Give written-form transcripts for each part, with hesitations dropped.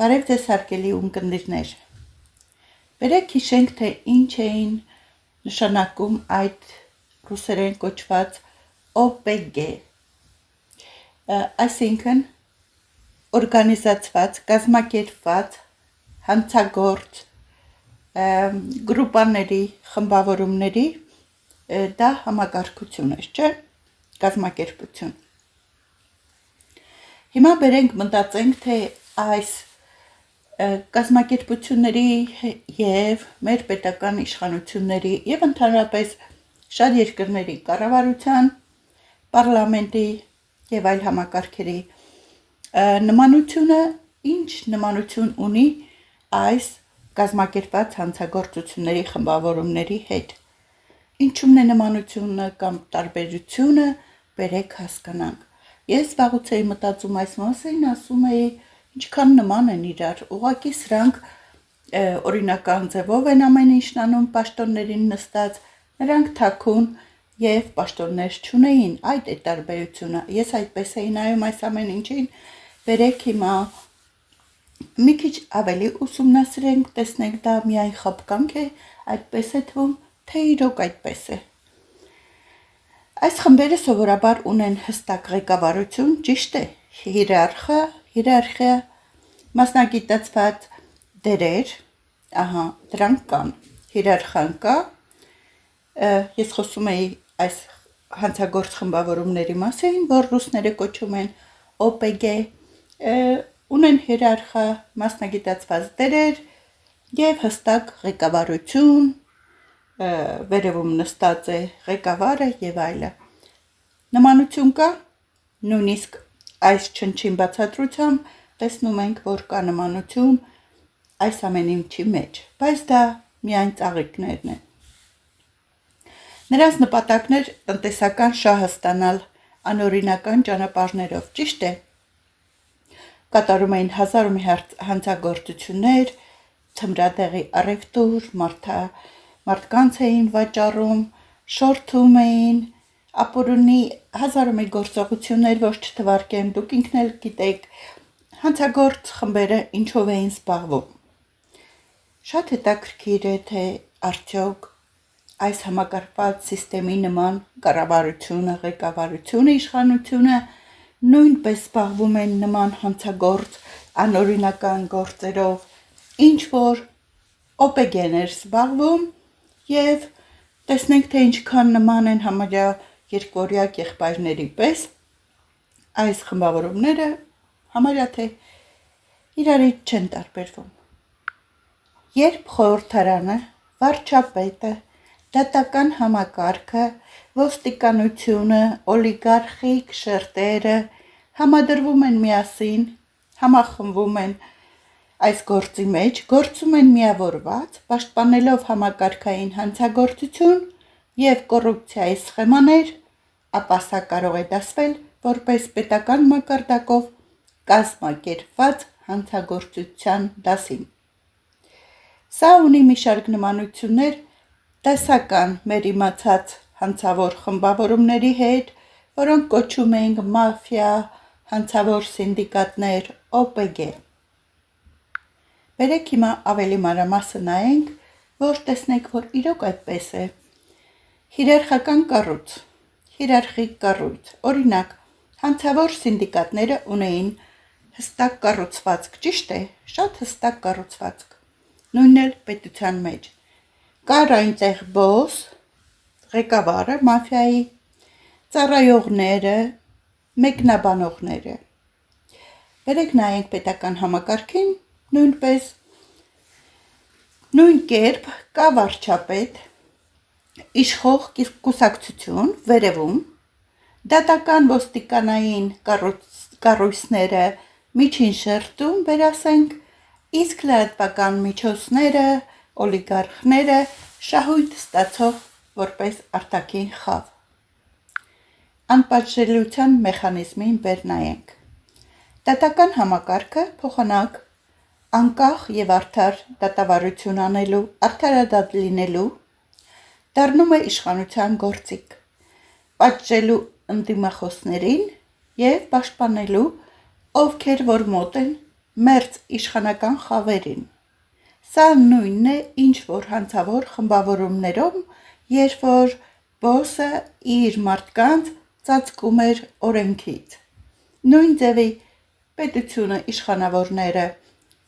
Բարև ձեզ հարգելի ունկնդիրներ։ Բերեք հիշենք, թե ինչ էին նշանակում այդ ռուսերեն կոչված OPG, այսինքն օրգանիզացված, կազմակերպված, հանցագործ գրուպաների, խմբավորումների դա համակարգություն էր, չէ՞, կազմակերպություն։ Հիմա բերենք մտածենք, թե այս կազմակերպությունների և մեր պետական իշխանությունների և ընդհանրապես շատ երկրների կառավարության, պարլամենտի և այլ համակարգերի նմանությունը ինչ նմանություն ունի այս կազմակերպված հանցագործությունների խմբավորումների հետ։ Ինչումն է նմանությունը կամ տարբերությունը, բերեք հասկանանք։ Ես վաղուց էի մտածում այս մասին, ասում էի, ինչքան նման են իրար, ուղղակի սրանք օրինական ձևով են ամեն ինչն անում պաշտոններին նստած, նրանք թաքուն և պաշտոններ չունեին, այդ է տարբերությունը։ Ես այդպես էի նայում այս ամեն ինչին, բերեք հիմա մի քիչ ավելի ուսումնասիրենք, տեսնենք դա միայն խաբկանք է, այդպես է թվում, թե իրոք այդպես է։ Այս խմբերը սովորաբար ունեն հստակ ղեկավարություն, ճիշտ է, հիերարխիա, մասնագիտացված դերեր, դրանք կան, հիերարխիան կա, ես խոսում էի այս հանցագործ խմբավորումների մասին, որ ռուսները կոչում են OPG, ունեն հիերարխիա, մասնագիտացված դերեր և հստակ ղեկավարություն, վերևում նստած է ղեկավարը և այլը։ Նմանություն կա, նույնիսկ այս չնչին բացատրությամբ տեսնում ենք, որ կա նմանություն այս ամեն ինչի մեջ, բայց դա միայն ծաղիկներն են։ Նրանց նպատակն էր տնտեսական շահը ստանալ անօրինական ճանապարհներով, ճիշտ է։ Կատարում էին հազար ու մի հանցագործություններ, թմրադեղի առևտուր, մարդկանց էին վաճառում, շորթում էին, ապօրինի հազար ու մի գործողություններ, որ չթվարկեմ, դուք ինքն էլ գիտեք, հանցագործ խմբերը ինչով էին զբաղվում։ Շատ հետաքրքիր է, թե արդյոք այս համակարգված սիստեմի նման կառավարությունը, ղեկավարությունը, իշխանությունը նույնպես զբաղվում են նման հանցագործ անօրինական գործերով, ինչ որ OPG-ն էր զբաղվում, և տեսնենք, թե ինչքան նման են համարյա երկվորյակ եղբայրների պես այս խմբավորումները, համարյա թե իրարից չեն տարբերվում։ Երբ խորհրդարանը, վարչապետը, դատական համակարգը, ոստիկանությունը, օլիգարխիկ շերտերը համադրվում են միասին, համախմբվում են այս գործի մեջ, գործում են միավորված, պաշտպանելով համակարգային հանցագործություն և կոռուպցիայի սխեմաներ, ապա սա կարող է դասվել որպես պետական մակարդակով կազմակերպված հանցագործության դասին։ Սա ունի մի շարք նմանություններ տեսական մեր իմացած հանցավոր խմբավորումների հետ, որոնք կոչում էինք մաֆիա, հանցավոր սինդիկատներ, OPG։ Բերեք հիմա ավելի մանրամասն նայենք, որ տեսնենք, որ իրոք այդպես է։ Հիերարխիական կառույց, հիերարխիկ կառույց, օրինակ, հանցավոր սինդիկատները ունեին հստակ կառուցվածք, ճիշտ է, շատ հստակ կառուցվածք, նույնն էլ պետության մեջ։ Կար այնտեղ բոս, ղեկավարը, մաֆիայի, ծառայողները, մեկնաբանողները։ Բերեք նայենք պետական համակարգին, նույնպես նույն կերպ կա վարչապետ, իշխող կուսակցություն վերևում, դատական ոստիկանային կառույցները միջին շերտում, վերասենք, իսկ լրատվական միջոցները, օլիգարխները շահույթ ստացող որպես արտաքին խավ։ Անպատժելիության մեխանիզմին վերնայենք։ Դատական համակարգը փոխանակ անկախ և արդար դատավարություն անելու, արդարադատ լինելու, դառնում է իշխանության գործիք, պատժելու ընդդիմախոսներին և պաշտպանելու, ովքեր որ մոտ են մերձ իշխանական խավերին։ Սա նույնն է, ինչ որ հանցավոր խմբավորումներում, երբ որ բոսը իր մարդկանց ծածկում էր օրենքից։ Նույն ձևի պետությունը իշխանավորները,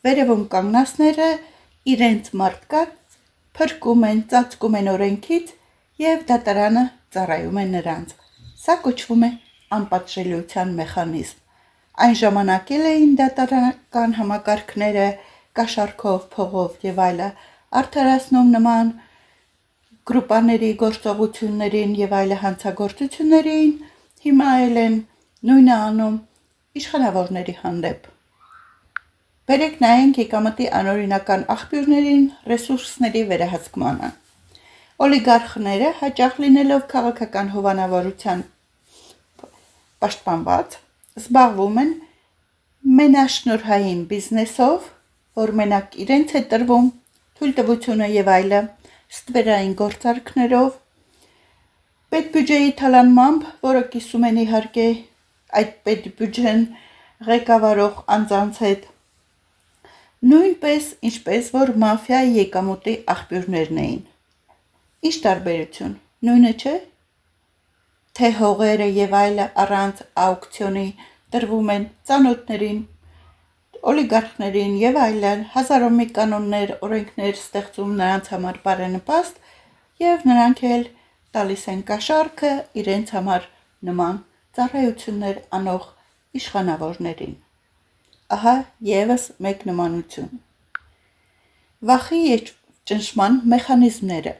վերևում կանգնածները իրենց մարդկանց փրկում են, ծածկում են օրենքից և դատարանը ծառայում է նրանց։ Սա կոչվում է անպատժելիության մեխանիզմ։ Այն ժամանակ էլ էին դատարանական համակարգները կաշառքով, փողով և այլը արդարացնում նման գրուպաների գործողություններին և այլ հանցագործություններին, հիմա էլ են նույնը անում իշխանավորների հանդեպ։ Բերեք նայենք եկամտի անօրինական աղբյուրներին, ռեսուրսների վերահսկմանը։ Օլիգարխները, հաճախ լինելով քաղաքական հովանավորության պաշտպանված, զբաղվում են մենաշնորհային բիզնեսով, որ մենակ իրենց է տրվում թույլտվությունը և այլը, ստվերային գործարքներով, պետբյուջեի թալանմամբ, որը կիսում են իհարկե այդ պետբյուջեն ղեկավարող անձանց հետ, նույնպես ինչպես որ մաֆիայի եկամուտի աղբյուրներն էին։ Ինչ տարբերություն, նույնը չէ՞, թե հողերը և այլը առանց աուկցիոնի տրվում են ծանոթներին, օլիգարխներին և այլն, հազարով մի կանոններ, օրենքներ ստեղծում նրանց համար բարենպաստ և նրանք էլ տալիս են կաշառքը իրենց համար նման ծառայություններ անող իշխանավորներին։ Ահա ևս մեկ նմանություն։ Վախի և ճնշման մեխանիզմները։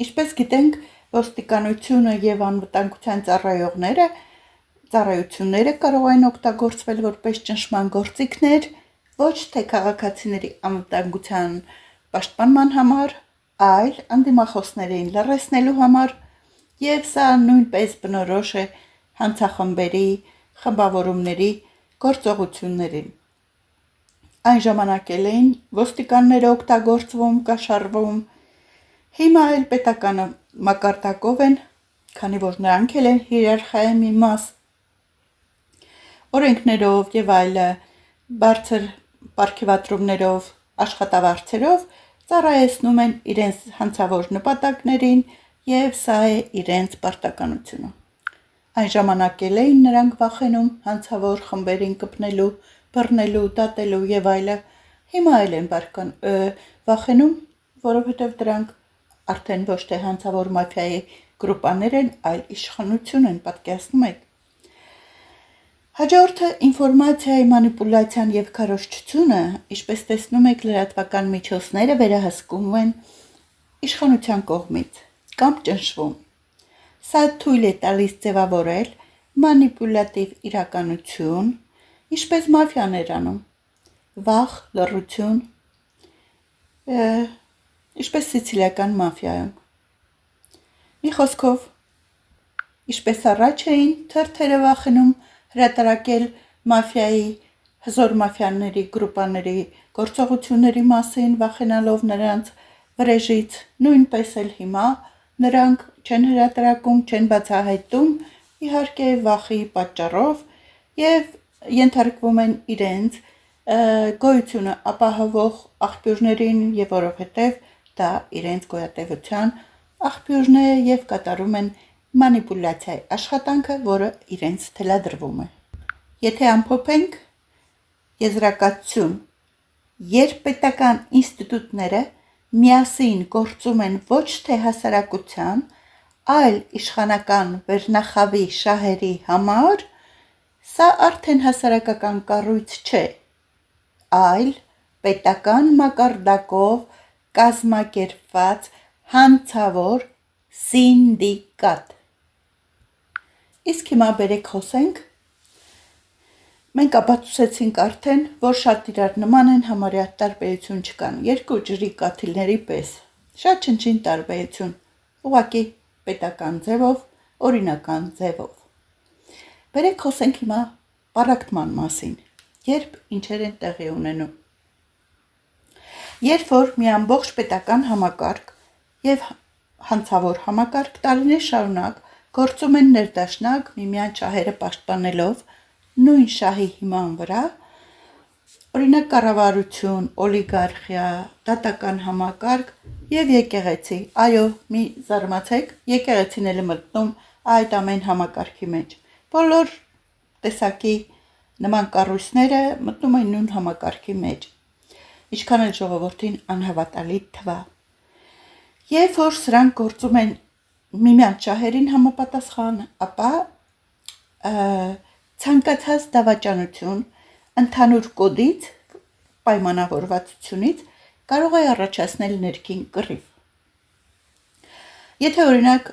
Ինչպես գիտենք, ոստիկանությունը և անվտանգության ծառայությունները կարող են օգտագործվել որպես ճնշման գործիքներ ոչ թե քաղաքացիների անվտանգության պաշտպանման համար, այլ ընդդիմախոսներին լռեցնելու համար, և սա նույնպես բնորոշ է հանցախմբերի, խմբավորումների գործողություններին։ Այն ժամանակ էլ էին ոստիկանները օգտագործվում, կաշառվում, հիմա էլ պետականը մակարդակով են, քանի որ նրանք էլ են հիերարխիայի մի մաս, օրենքներով և այլը, բարձր պարգևատրումներով, աշխատավարձերով ծառայեցնում են իրենց հանցավոր նպատակներին և սա է իրենց պարտականությունը։ Այն ժամանակ էլ էին նրանք վախենում հանցավոր խմբերին կպնելու, բռնելու, դատելու և այլը, հիմա էլ են վախենում, որովհետև դրանք արդեն ոչ թե հանցավոր մաֆիայի գրուպաներ են, այլ իշխանություն են, պատկերացնում եք։ Հաջորդը ինֆորմացիայի մանիպուլյացիան և քարոզչությունը, ինչպես տեսնում եք, լրատվական միջոցները վերահսկվում են իշխանության կողմից կամ ճնշվում։ Սա թույլ է տալիս ձևավորել մանիպուլյատիվ իրականություն, ինչպես մաֆիան էր անում, վախ, լռություն, ինչպես սիցիլիական մաֆիայում։ Մի խոսքով, ինչպես առաջ էին թերթերը վախենում հրատարակել մաֆիայի, հզոր մաֆիաների գրուպաների գործողությունների մասին, վախենալով նրանց վրեժից, նույնպես էլ հիմա նրանք չեն հրատարակում, չեն բացահայտում, իհարկե վախի պատճառով և ենթարկվում են իրենց գոյությունը ապահովող աղբյուրներին և որովհետև դա իրենց գոյատևության աղբյուրն է և կատարում են մանիպուլյացիայի աշխատանքը, որը իրենց թելադրվում է։ Եթե ամփոփենք եզրակացություն, երբ պետական ինստիտուտները միասին գործում են ոչ թե հասարակության, այլ իշխանական վերնախավի շահերի համար, սա արդեն հասարակական կառույց չէ, այլ պետական մակարդակով կազմակերպված հանցավոր սինդիկատ։ Իսկ հիմա բերեք խոսենք, մենք ապացուցեցինք արդեն, որ շատ իրար նման են, համարյա տարբերություն չկան, երկու ջրի կաթիլների պես, շատ չնչին տարբերություն, ուղղակի պետական ձևով, օրինական ձևով։ Բերեք խոսենք հիմա պառակտման մասին, երբ ինչեր են տեղի ունենում։ Երբ որ մի ամբողջ պետական համակարգ և հանցավոր համակարգ տարիներ շարունակ գործում են ներդաշնակ, միմյանց շահերը պաշտպանելով նույն շահի հիման վրա, Օրինակ կառավարություն, օլիգարխիա, դատական համակարգ եւ եկեղեցի։ Այո, մի զարմացեք, եկեղեցին էլ է մտնում այդ ամեն համակարգի մեջ։ Բոլոր տեսակի նման կառույցները մտնում են նույն համակարգի մեջ։ Ինչքան էլ ժողովրդին անհավատալի թվա։ Երբ որ սրանք գործում են միմյանց շահերին համապատասխան, ապա ցանկացած դավաճանություն ընդհանուր կոդից, պայմանավորվածությունից կարող է առաջացնել ներքին կռիվ։ Եթե օրինակ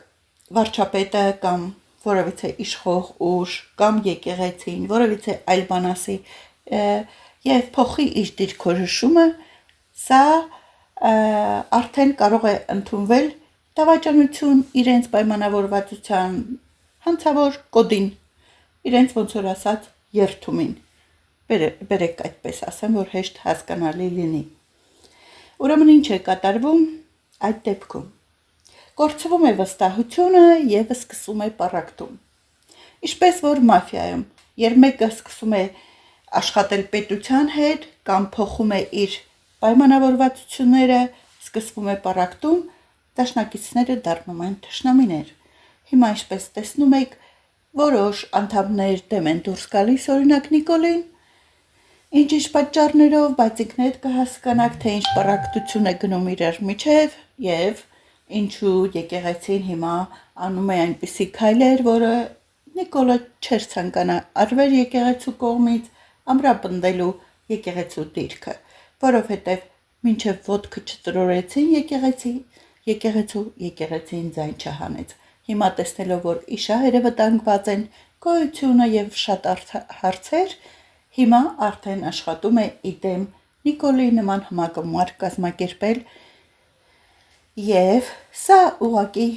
վարչապետը կամ որևիցե իշխող ուժ կամ եկեղեցին, որևիցե այլ բան ասի եւ փոխի իր դիրքորոշումը, սա արդեն կարող է ընդունվել դավաճանություն իրենց պայմանավորվածության հանցավոր կոդին, իրենց ոնց որ ասած երթումին։ Բերեք այդպես ասեմ, որ հեշտ հասկանալի լինի։ Ուրեմն ինչ է կատարվում այդ դեպքում։ Կորցվում է վստահությունը եւ սկսում է պառակտում։ Ինչպես որ մաֆիայում, երբ մեկը սկսում է աշխատել պետության հետ կամ փոխում է իր պայմանավորվածությունները, սկսվում է պառակտում, դաշնակիցները դառնում են թշնամիներ։ Հիմա ինչպես տեսնում եք, որոշ անդամներ դեմ են դուրս գալիս, օրինակ Նիկոլին, ինչ պատճառներով, բայց ինքներդ կհասկանաք, թե ինչ պառակտություն է գնում իրար միջև եւ ինչու եկեղեցին հիմա անում է այնպիսի քայլեր, որը Նիկոլը չէր ցանկանա արվեր եկեղեցու կողմից ամրապնդելու եկեղեցու դիրքը, որովհետեւ մինչև ոտքը չտրորեցին եկեղեցին ձայն չհանեց։ Հիմա տեսնելով, որ իշահերը վտանգված են, գոյությունը եւ շատ հարցեր, հիմա արդեն աշխատում է իդեմ Նիկոլի նման համագումար կազմակերպել եւ սա ուղղակի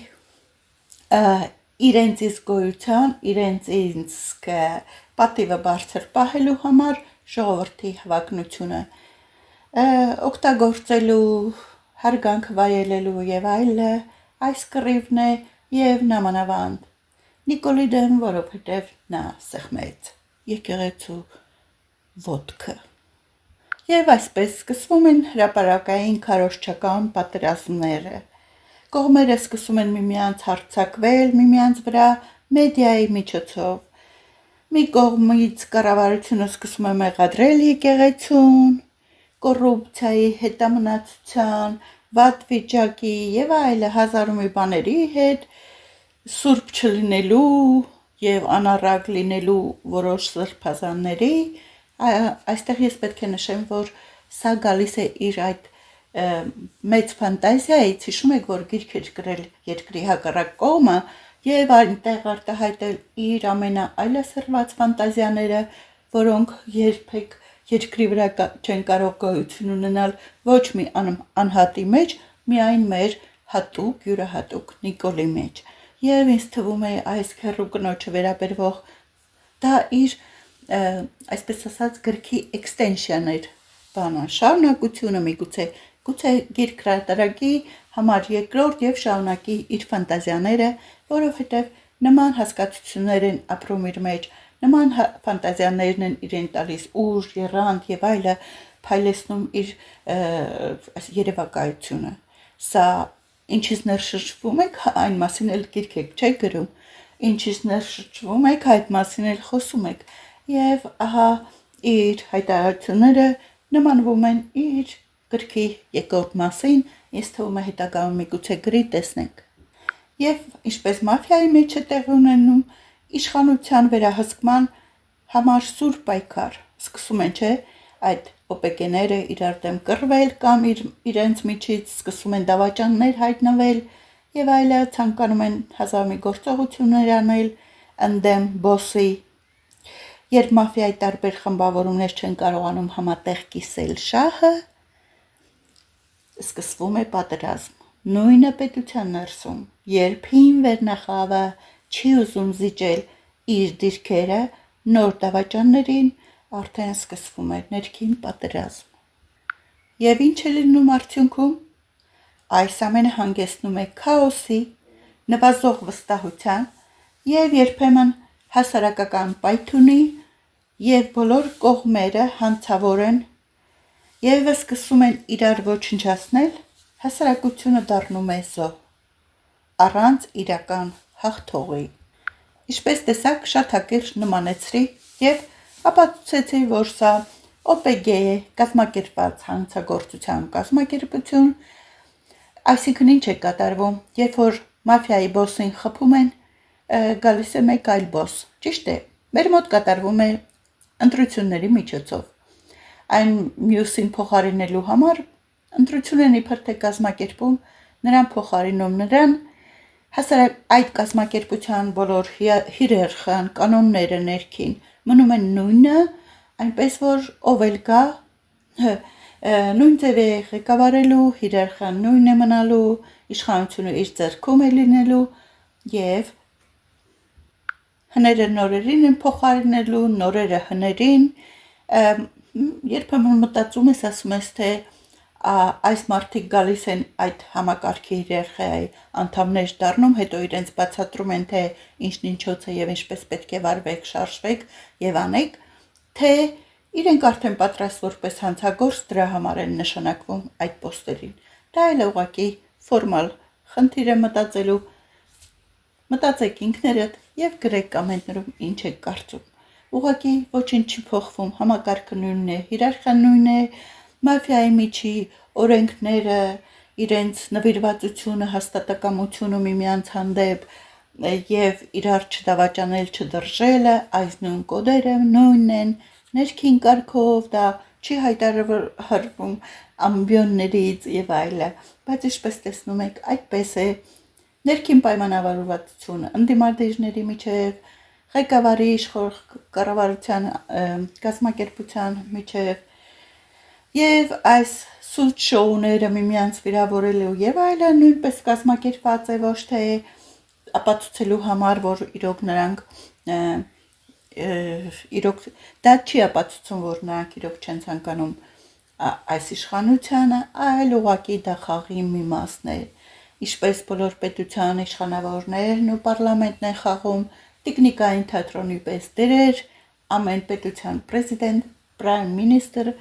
իրենց իսկ գոյության, իրենց իսկ պատիվը բարձր պահելու համար ժողովրդի հավակնությունը օգտագործելու, հարգանք վայելելու եւ այլը, այս կռիվն է եւ նամանավանդ Նիկոլի դեմ, որովհետեւ նա սեղմեց եկեղեցու ոտքը։ Եվ այսպես սկսվում են հրապարակային քարոզչական պատերազմները։ Կողմերը սկսում են միմյանց հարձակվել, միմյանց վրա մեդիայի միջոցով։ Մի կողմից կառավարությունը սկսում է մեղադրել եկեղեցուն, կոռուպցիայի, հետամնացության, վատ վիճակի եւ այլ հազար ու մի բաների հետ, սուրբ չլինելու եւ անառակ լինելու որոշ սրբազանների, այստեղ ես պետք է նշեմ, որ սա գալիս է իր այդ մեծ ֆանտազիայից, հիշում եք, որ գիրք էր գրել երկրի հակառակ կողմը եւ այնտեղ արտահայտել իր ամենաայլասերված ֆանտազիաները, որոնք երբեք երկրի վրա չեն կարող գոյություն ունենալ ոչ մի անհատի մեջ, միայն մեր հատուկ, յուրահատուկ Նիկոլի մեջ։ Եվ ինձ թվում է այս քեռու կնոջը վերաբերվող դա իր, այսպես ասած, գրքի extension էր, բանը, շարունակությունը միգուցե գիրք հրատարակի համար երկրորդ եւ շարունակի իր ֆանտազիաները, որովհետեւ նման հասկացություններ են ապրում իր մեջ, նման ֆանտազիաներն են իրեն տալիս ուժ, եռանդ եւ այլը, փայլեցնում իր երևակայությունը։ Սա ինչից ներշրջվում եք, այն մասին էլ գիրք եք չեք գրում, ինչից ներշրջվում եք, այդ մասին էլ խոսում եք։ Եվ ահա իր հայտարարությունները նմանվում են իր գրքի երկրորդ մասին, ես թվում է հետագայում միգուցե գրի տեսնենք։ Եվ ինչպես մաֆիայի մեջ է տեղի ունենում, իշխանության վերահսկման համար սուր պայքար սկսում են, չէ, այդ օպեկեները իրար դեմ կռվել կամ իրենց միջից սկսում են դավաճաններ հայտնվել եւ այլը, ցանկանում են հազար մի գործողություններ անել ընդդեմ բոսի։ Երբ մաֆիայի տարբեր խմբավորումներ չեն կարողանում համատեղ կիսել շահը, սկսվում է պատերազմ։ Նույնը պետության ներսում, երբ հին վերնախավը չի ուզում զիջել իր դիրքերը նոր դավաճաններին, արդեն սկսվում է ներքին պատերազմ։ Եվ ինչ է լինում արդյունքում։ Այս ամենը հանգեցնում է քաոսի, նվազող վստահության եւ երբեմն հասարակական պայթունի, եւ բոլոր կողմերը հանցավոր են եւ սկսում են իրար ոչնչացնել, հասարակությունը դառնում է զոհ, առանց իրական հաղթողի։ Ինչպես տեսակ, շատ հակիրճ նմանեցրի եւ ապացուցեցի, որ սա OPG է, կազմակերպված հանցագործության կազմակերպություն, այսինքն ինչ է կատարվում, երբ որ մաֆիայի բոսին խփում են, գալիս է մեկ այլ բոս, ճիշտ է, մեր մոտ կատարվում է ընտրությունների միջոցով, այն մյուսին փոխարինելու համար ընտրություն են իբր թե կազմակերպում, նրան փոխարինում նրան, այդ կազմակերպության բոլոր հիերարխիան, կանոնները ներքին մնում են նույնը, այնպես որ ով էլ գա, նույն ձև է ղեկավարելու, հիերարխիան նույնն է մնալու, իշխանությունը իր ձեռքում է լինելու եւ հները նորերին են փոխարինելու, նորերը հներին, երբեմն մտածում ես, ասում ես, թե այս մարդիկ գալիս են այդ համակարգի հիերարխիայի անդամներ դառնում, հետո իրենց բացատրում են, թե ինչն ինչոց է եւ ինչպես պետք է վարվեք, շարժվեք եւ անեք, թե իրենք արդեն պատրաստ որպես հանցագործ դրա համար են նշանակվում այդ պոստերին։ Դա էլ է ուղղակի ֆորմալ խնդիր է մտածելու, մտածեք ինքներդ եւ գրեք կոմենտներում ինչ եք կարծում։ Ուղղակի ոչինչ չի փոխվում, համակարգը նույնն է, հիերարխիան նույնն է, մաֆիայի միջի օրենքները, իրենց նվիրվածությունը, հաստատակամությունը միմյանց հանդեպ եւ իրար չդավաճանել, չդրժելը, այս նույն կոդերը նույնն են, ներքին կարգով դա չի հայտարարվում ամբիոններից եւ այլը, բայց ինչպես տեսնում եք, այդպես է ներքին պայմանավորվածությունը ընդդիմադիրների միջև, ղեկավարի իշխող կառավարության կազմակերպության միջև եւ այս սուտ շոուները միմյանց վիրավորելու եւ այլը նույնպես կազմակերպված է ոչ թե ապացուցելու համար, որ իրոք նրանք իրոք դա չի ապացուցում, որ նրանք իրոք չեն ցանկանում այս իշխանությանը, այլ ուղղակի դա խաղի մի մասն է, ինչպես բոլոր պետության իշխանավորներն ու պարլամենտն են խաղում տեխնիկային թատրոնի պես դերեր, ամեն պետության պրեզիդենտ, պրայմ մինիստրը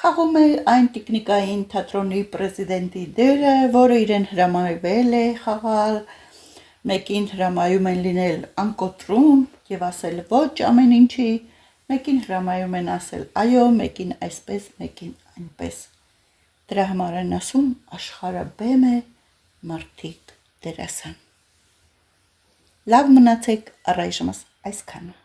խաղում է այն տեխնիկային թատրոնի պրեզիդենտի դերը, որը իրեն հրամայվել է խաղալ, մեկին հրամայում են լինել անկոտրում եւ ասել ոչ ամեն ինչի, մեկին հրամայում են ասել այո, մեկին այսպես, մեկին այնպես։ Դրա համար են ասում աշխարհը բեմ է, մարդիկ դերասան։ Լավ մնացեք, առայժմս այսքանը։